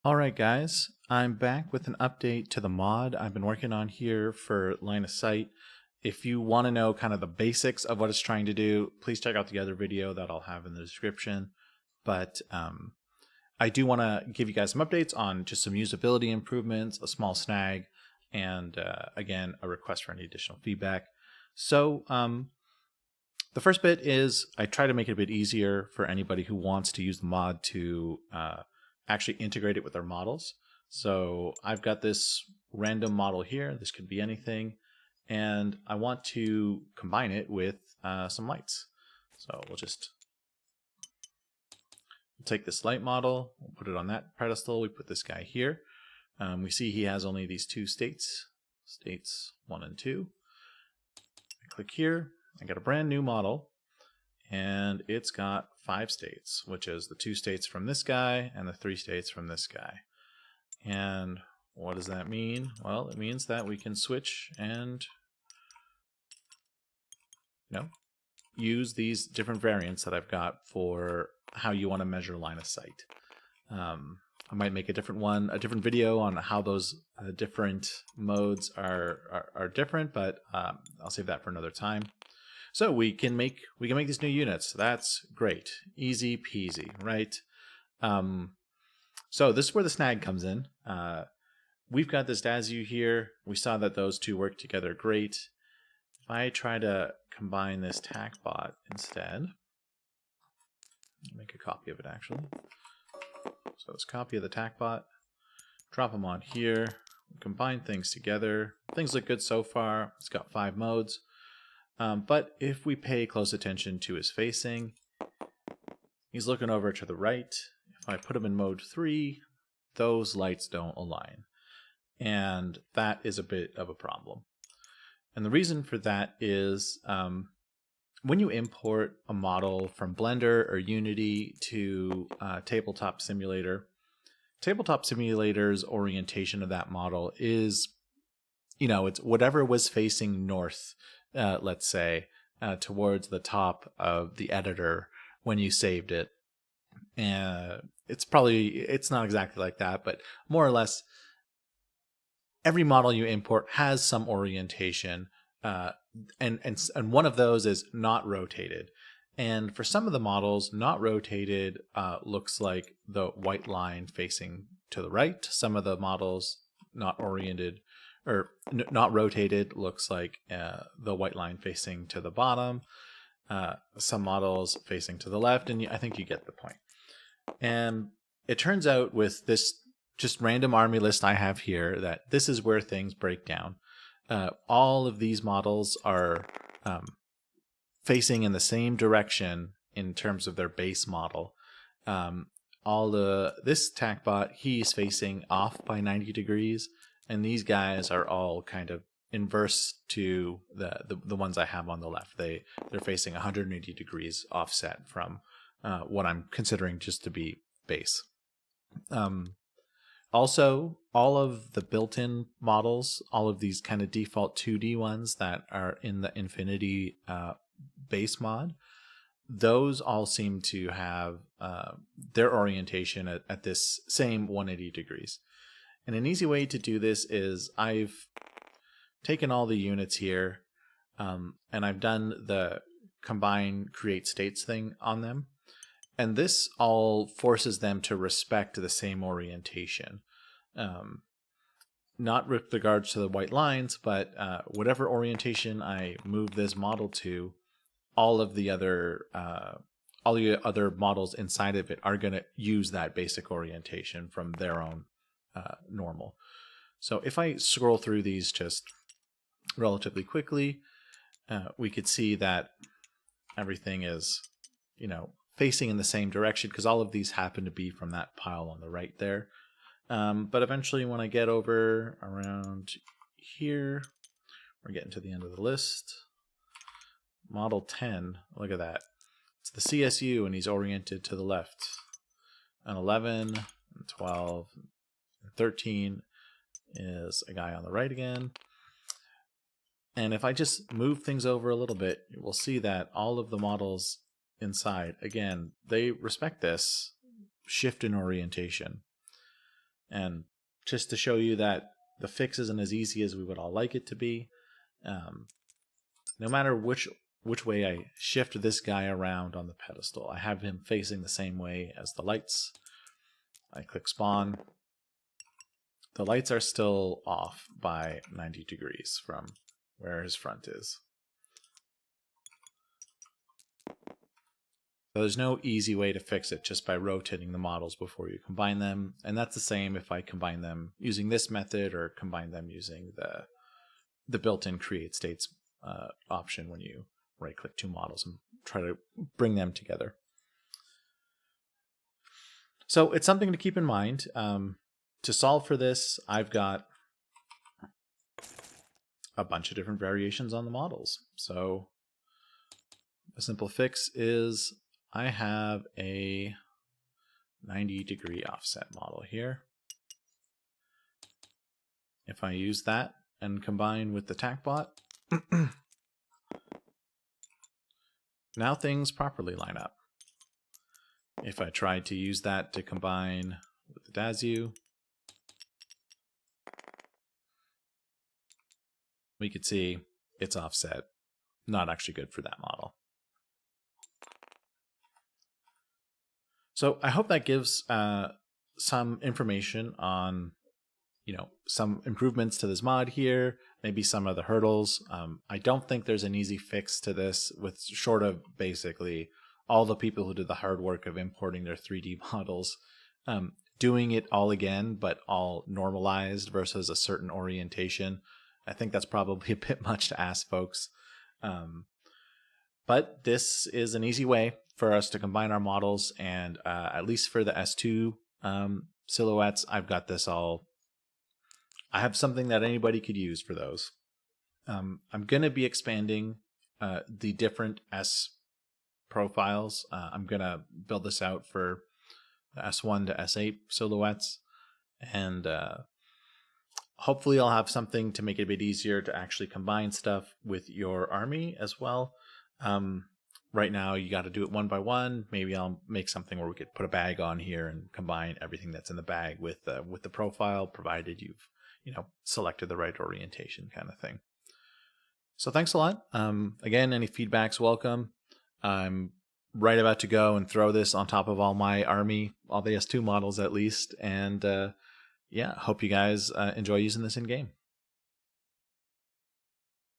Alright guys, I'm back with an update to the mod I've been working on here for Line of Sight. If you want to know kind of the basics of what it's trying to do, please check out the other video that I'll have in the description. But I do want to give you guys some updates on just some usability improvements, a small snag, and again, a request for any additional feedback. So the first bit is I try to make it a bit easier for anybody who wants to use the mod to actually integrate it with their models. So I've got this random model here. This could be anything. And I want to combine it with some lights. So we'll take this light model, we'll put it on that pedestal. We put this guy here. We see he has only these two states, states 1 and 2. I click here. I got a brand new model. And it's got 5 states, which is the 2 states from this guy and the 3 states from this guy. And what does that mean? Well, it means that we can switch and use these different variants that I've got for how you want to measure line of sight. I might make a different video on how those different modes are different, but I'll save that for another time. So we can make these new units. That's great. Easy peasy, right? So this is where the snag comes in. We've got this DASU here. We saw that those two work together great. If I try to combine this TACbot instead, make a copy of it actually. So let's copy of the TACbot, drop them on here, combine things together. Things look good so far. It's got 5 modes. But if we pay close attention to his facing, he's looking over to the right. If I put him in mode 3, those lights don't align. And that is a bit of a problem. And the reason for that is when you import a model from Blender or Unity to Tabletop Simulator, Tabletop Simulator's orientation of that model is, it's whatever was facing north. Let's say, towards the top of the editor when you saved it. And it's not exactly like that, but more or less, every model you import has some orientation, and one of those is not rotated. And for some of the models, not rotated looks like the white line facing to the right. Some of the models not oriented or not rotated looks like the white line facing to the bottom. Some models facing to the left, and I think you get the point. And it turns out with this just random army list I have here that this is where things break down. All of these models are facing in the same direction in terms of their base model. This TACbot, he's facing off by 90 degrees. And these guys are all kind of inverse to the ones I have on the left. They're facing 180 degrees offset from what I'm considering just to be base. Also, all of the built-in models, all of these kind of default 2D ones that are in the Infinity base mod, those all seem to have their orientation at this same 180 degrees. And an easy way to do this is I've taken all the units here and I've done the combine create states thing on them. And this all forces them to respect the same orientation. Not with regards to the white lines, but whatever orientation I move this model to, all the other models inside of it are going to use that basic orientation from their own normal. So if I scroll through these just relatively quickly, we could see that everything is, facing in the same direction because all of these happen to be from that pile on the right there. But eventually when I get over around here, we're getting to the end of the list. Model 10, look at that. It's the CSU and he's oriented to the left. And 11, and 12, 13 is a guy on the right again. And if I just move things over a little bit, we'll see that all of the models inside, again, they respect this shift in orientation. And just to show you that the fix isn't as easy as we would all like it to be, no matter which way I shift this guy around on the pedestal, I have him facing the same way as the lights. I click spawn. The lights are still off by 90 degrees from where his front is. So there's no easy way to fix it just by rotating the models before you combine them. And that's the same if I combine them using this method or combine them using the built-in create states option when you right-click two models and try to bring them together. So it's something to keep in mind. To solve for this, I've got a bunch of different variations on the models. So a simple fix is I have a 90-degree offset model here. If I use that and combine with the TACbot, now things properly line up. If I try to use that to combine with the DASU, we could see it's offset. Not actually good for that model. So I hope that gives some information on, some improvements to this mod here, maybe some of the hurdles. I don't think there's an easy fix to this, with short of basically all the people who did the hard work of importing their 3D models, doing it all again, but all normalized versus a certain orientation. I think that's probably a bit much to ask folks. But this is an easy way for us to combine our models, and at least for the S2 silhouettes, I've got this all. I have something that anybody could use for those. I'm going to be expanding the different S profiles. I'm going to build this out for the S1 to S8 silhouettes, and hopefully I'll have something to make it a bit easier to actually combine stuff with your army as well. Right now you got to do it one by one. Maybe I'll make something where we could put a bag on here and combine everything that's in the bag with the profile, provided you've selected the right orientation, kind of thing. So thanks a lot. Again, any feedback's welcome. I'm right about to go and throw this on top of all my army, all the S2 models at least, and yeah, hope you guys enjoy using this in game.